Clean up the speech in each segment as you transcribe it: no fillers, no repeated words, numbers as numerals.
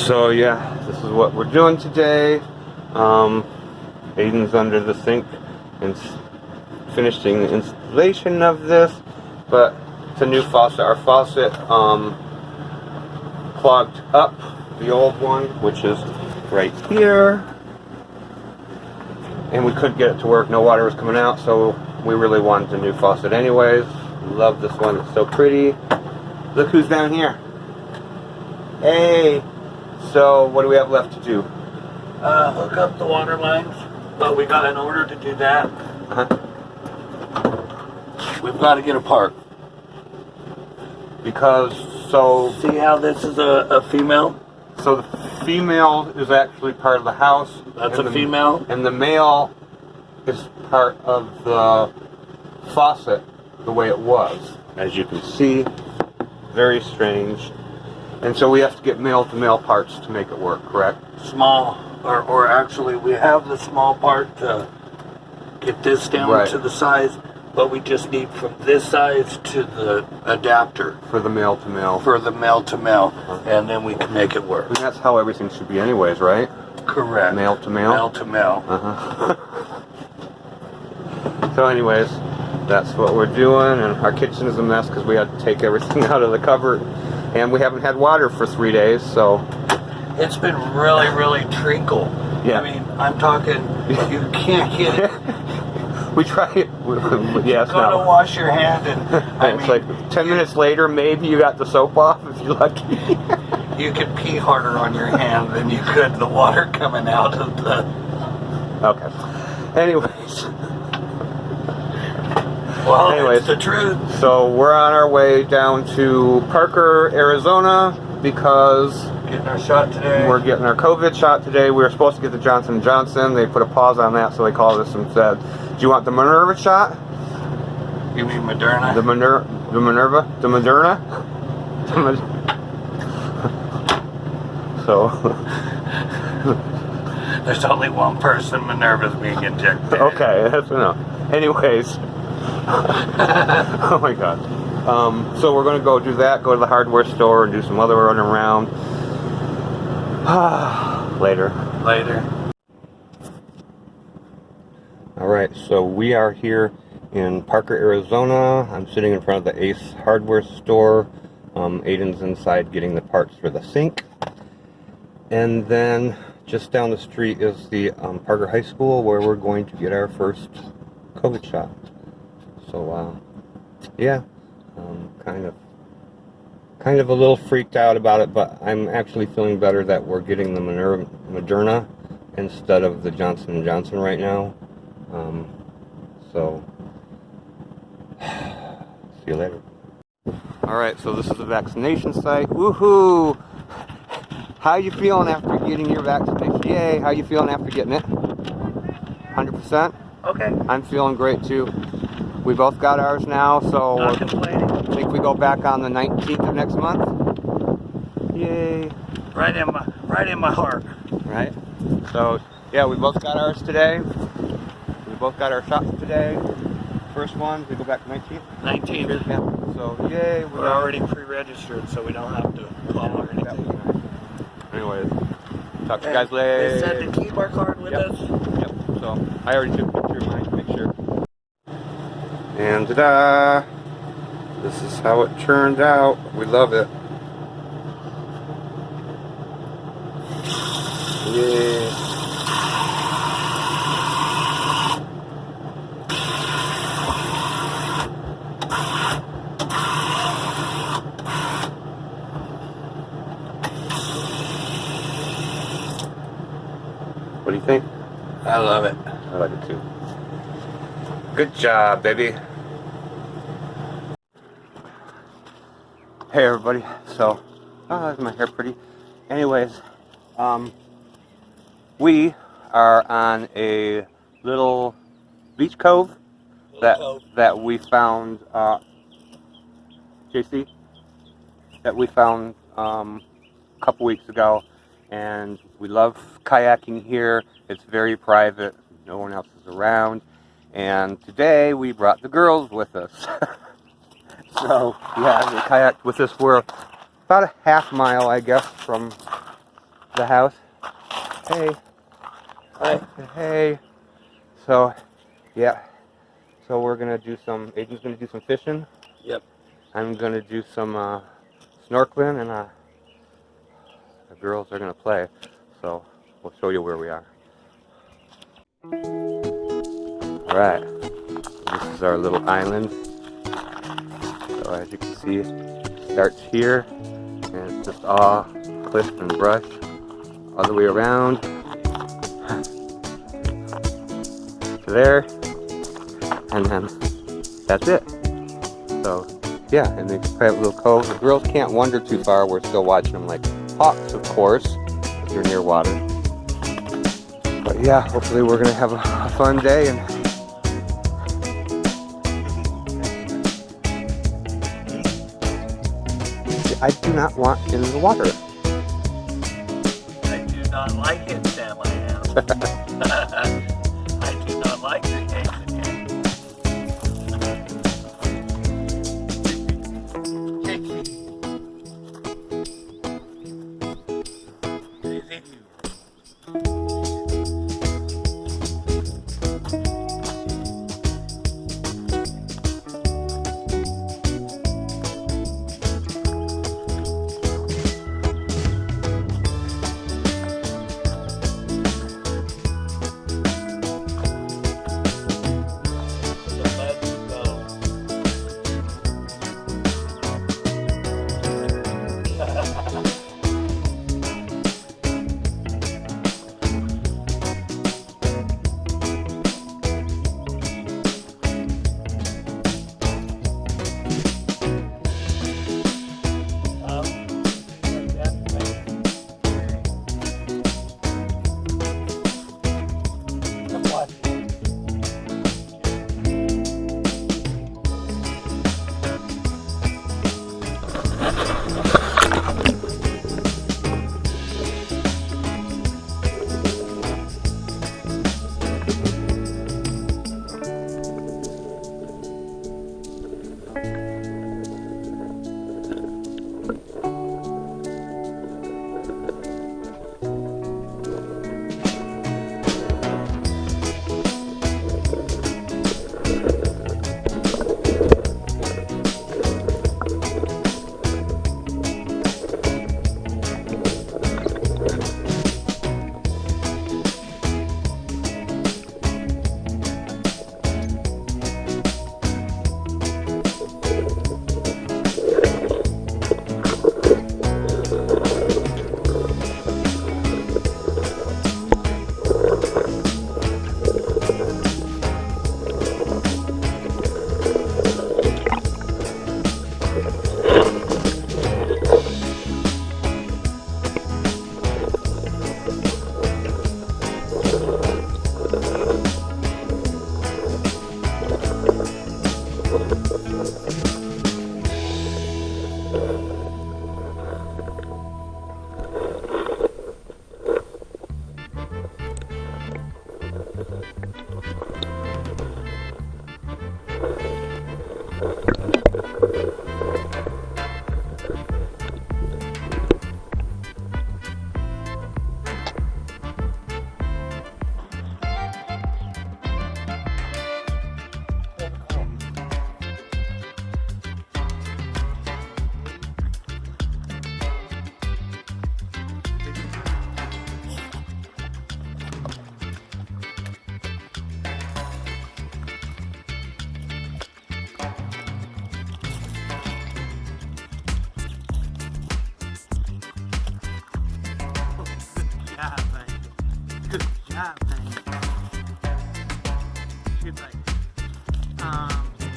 So yeah, this is what we're doing today. Aiden's under the sink and finishing the installation of this, but it's a new faucet. Our faucet clogged up the old one, which is right here, and we couldn't get it to work. No water was coming out, so we really wanted a new faucet anyways. Love this one, it's so pretty. Look who's down here. Hey! So what do we have left to do? Hook up the water lines, but we got, in order to do that, we've got to get a part. Because, so... See how this is a female? So the female is actually part of the house. That's a female. And the male is part of the faucet the way it was. As you can see, very strange. And so we have to get male-to-male parts to make it work, correct? Small, or actually we have the small part to get this down to the size, but we just need from this size to the adapter. For the male-to-male. For the male-to-male, and then we can make it work. And that's how everything should be anyways, right? Correct. Male-to-male? Male-to-male. So anyways, that's what we're doing, and our kitchen is a mess because we had to take everything out of the cupboard. And we haven't had water for 3 days, so... It's been really, really treacle. Yeah. I mean, I'm talking, you can't get it. We try it. Yes, Go to wash your hand and... it's like 10 minutes later, maybe you got the soap off if you're lucky. You could pee harder on your hand than you could the water coming out of the... Okay. Anyways. Well, it's the truth. So we're on our way down to Parker, Arizona, because getting our shot today. We're getting our COVID shot today. We were supposed to get the Johnson & Johnson. They put a pause on that, so they called us and said, "Do you want the Minerva shot?" You mean Moderna? The Minerva? The Moderna? So there's only one person Minerva's being injected. Okay, that's enough. Anyways. Oh my god. So we're going to go do that, go to the hardware store and do some other running around. Later. Alright, so we are here in Parker, Arizona. I'm sitting in front of the Ace hardware store. Aiden's inside getting the parts for the sink. And then just down the street is the Parker High School, where we're going to get our first COVID shot. So, yeah, kind of a little freaked out about it, but I'm actually feeling better that we're getting the Moderna instead of the Johnson & Johnson right now. So, see you later. Alright, so this is the vaccination site. Woohoo! How you feeling after getting your vaccination? Yay! How you feeling after getting it? 100%? Okay. I'm feeling great too. We both got ours now, so not complaining. I think we go back on the 19th of next month. Yay! Right in my heart. Right. So yeah, we both got ours today. We both got our shots today. First one, we go back to 19th. 19th. Yeah. So yay! We're already pre-registered, so we don't have to call or anything. Anyways, talk to you guys later. They said to keep our card with us. Yep. So I already took a picture of mine to make sure. And ta-da! This is how it turned out. We love it. Yeah. What do you think? I love it. I like it too. Good job, baby. Hey everybody. So, is my hair pretty? Anyways, we are on a little beach cove that we found, JC, that we found a couple weeks ago, and we love kayaking here. It's very private. No one else is around. And today we brought the girls with us. So, yeah, they kayaked with us. We're about a half mile, I guess, from the house. Hey. Hi. Hey. So, yeah. So we're gonna do some. Aiden's gonna do some fishing. Yep. I'm gonna do some snorkeling, and the girls are gonna play. So we'll show you where we are. All right. This is our little island. So as you can see, it starts here, and it's just all cliff and brush all the way around to there, and then that's it. So yeah, and they private little cove. The girls can't wander too far. We're still watching them like hawks, of course, if you're near water. But yeah, hopefully we're gonna have a fun day. And I do not want in the water. I do not like it, Sam. I am. I do not like the taste of it.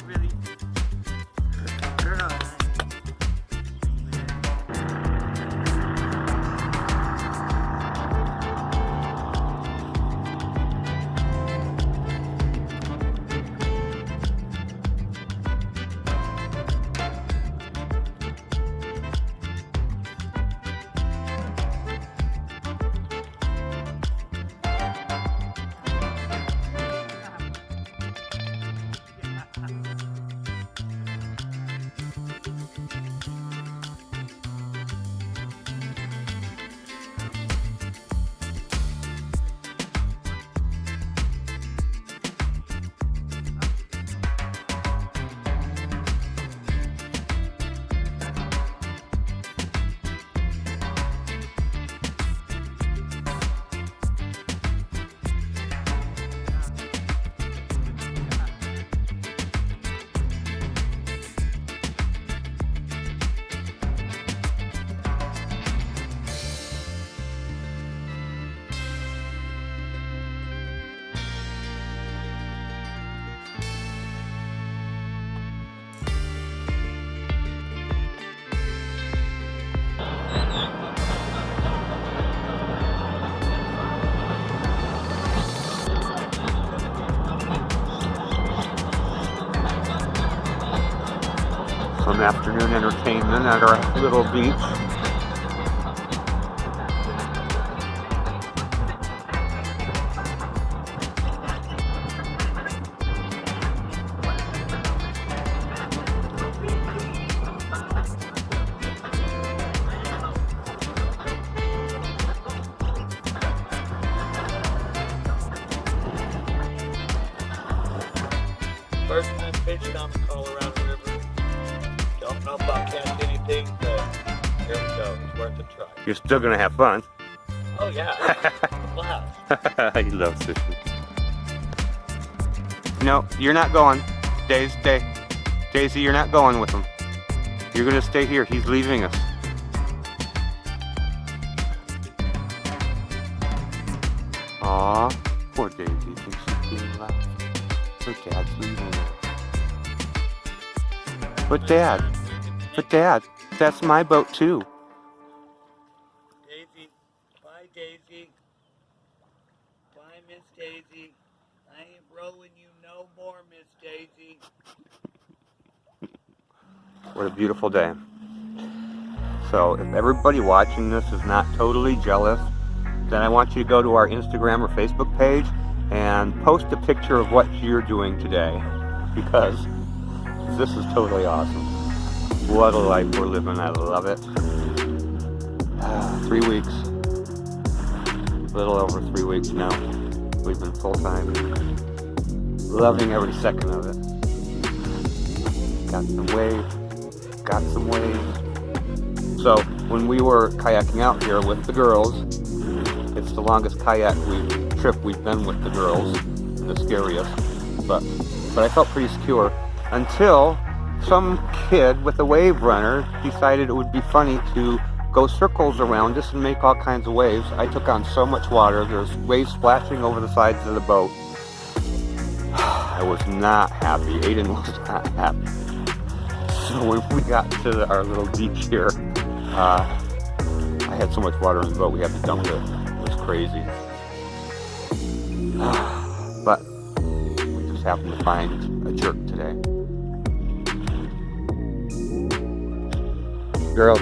Really girl. some afternoon entertainment at our little beach. First time fishing on the Colorado River. Don't know if I'll catch anything, but here we go. It's worth a try. You're still gonna have fun. Oh yeah, blast. He loves fishing. No, you're not going. Daisy, you're not going with him. You're gonna stay here. He's leaving us. Aw, poor Daisy. Thinks she's being left. Her dad's leaving her. But Dad, that's my boat too. Daisy, bye Daisy. Bye Miss Daisy. I ain't rowing you no more, Miss Daisy. What a beautiful day. So if everybody watching this is not totally jealous, then I want you to go to our Instagram or Facebook page and post a picture of what you're doing today, because this is totally awesome. What a life we're living. I love it. 3 weeks. A little over 3 weeks now. We've been full-time. Loving every second of it. Got some waves. So when we were kayaking out here with the girls, it's the longest kayak trip we've been with the girls, the scariest, but I felt pretty secure until some kid with a wave runner decided it would be funny to go circles around us and make all kinds of waves. I took on so much water. There's waves splashing over the sides of the boat. I was not happy. Aiden was not happy. So when we got to our little beach here, I had so much water in the boat we had to dump it. It was crazy. But we just happened to find a jerk today. Girls,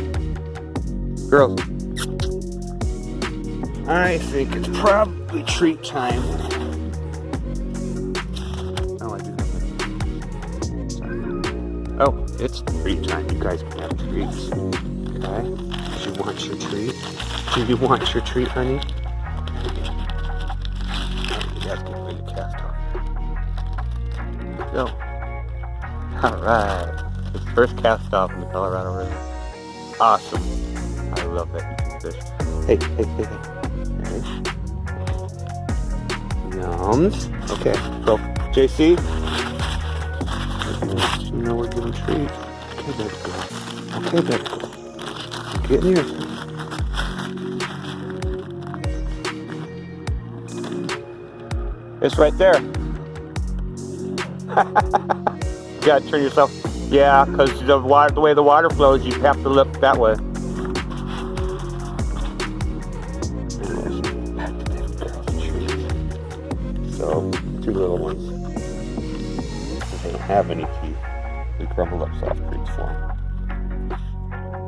I think it's probably treat time. Oh, I do have it. Oh, it's treat time. You guys can have treats. Okay? Do you want your treat? Do you want your treat, honey? You guys get ready to cast off. Go. Alright. The first cast off in the Colorado River. Awesome. I love that you can fish. Hey. Yums. Okay, so JC, you know we're giving treats. Okay, baby girl. Okay, baby girl. Get in here. It's right there. You gotta turn yourself. Yeah, because the way the water flows, you have to look that way. So, 2 little ones. They don't have any teeth. We crumble up soft treats for them.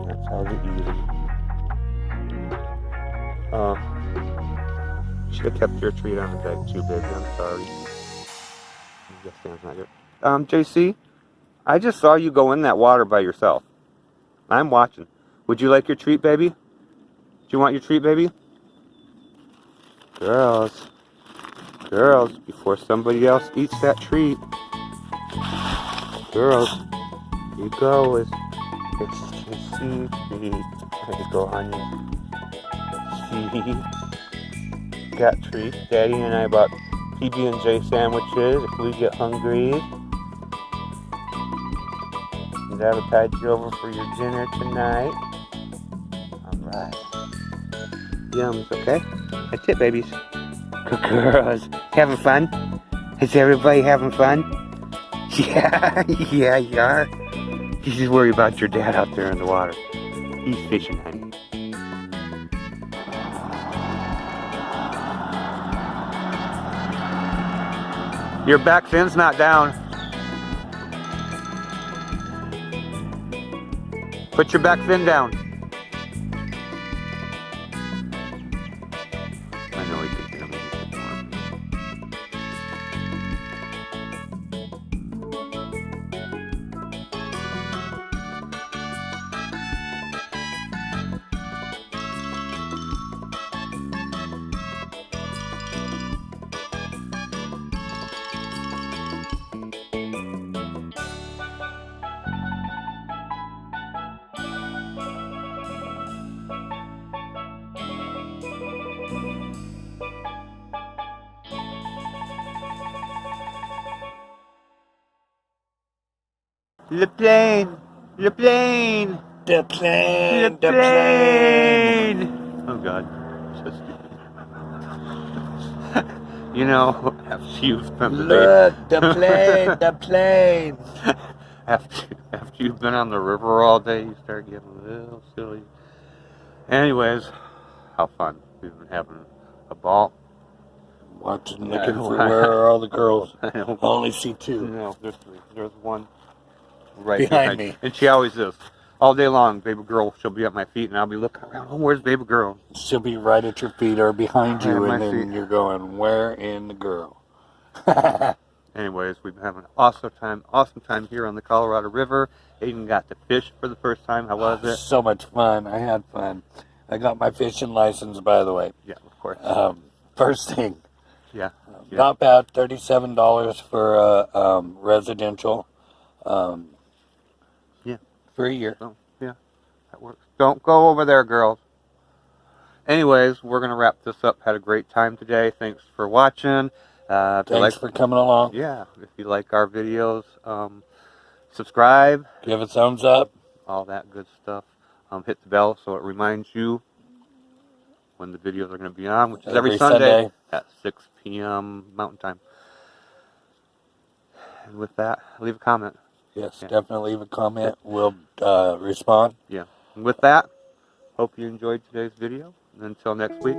That's how they eat them. You should have kept your treat on the bag too, baby. I'm sorry. This stand's not good. JC, I just saw you go in that water by yourself. I'm watching. Would you like your treat, baby? Do you want your treat, baby? Girls, before somebody else eats that treat. Girls, you go. It's JC treat. There you go, honey. See? Got treats. Daddy and I bought PB&J sandwiches if we get hungry. And that'll tide you over for your dinner tonight. Alright. Yums, okay? That's it, babies. Good girls. Having fun? Is everybody having fun? Yeah, yeah, you are. You just worry about your dad out there in the water. He's fishing, honey. Your back fin's not down. Put your back fin down. I know he can hear me. Le plane! Le plane! The plane! Le The plane! plane! Oh God, so stupid. You know, after you've spent the day... Look, the plane! The plane! after you've been on the river all day, you start getting a little silly. Anyways, how fun. We've been having a ball. Watching, looking for where are all the girls. I I only see two. No, there's three. There's one right Behind me. And she always is. All day long, baby girl, she'll be at my feet and I'll be looking around. Oh, where's baby girl? She'll be right at your feet or behind you, Right at and my then feet. you're going, where in the girl? Anyways, we've been having an awesome time here on the Colorado River. Aiden got to fish for the first time. How was it? So much fun. I had fun. I got my fishing license, by the way. Yeah, of course. First thing. Yeah. Not bad. $37 for residential. Yeah. For a year. So, yeah, that works. Don't go over there, girls. Anyways, we're going to wrap this up. Had a great time today. Thanks for watching. Thanks for coming along. Yeah, if you like our videos, subscribe. Give a thumbs up. All that good stuff. Hit the bell so it reminds you when the videos are going to be on, which is every Sunday at 6 p.m. Mountain Time. And with that, leave a comment. Yes, definitely leave a comment. We'll respond. Yeah. And with that, hope you enjoyed today's video. And until next week,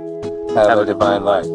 Have a divine life.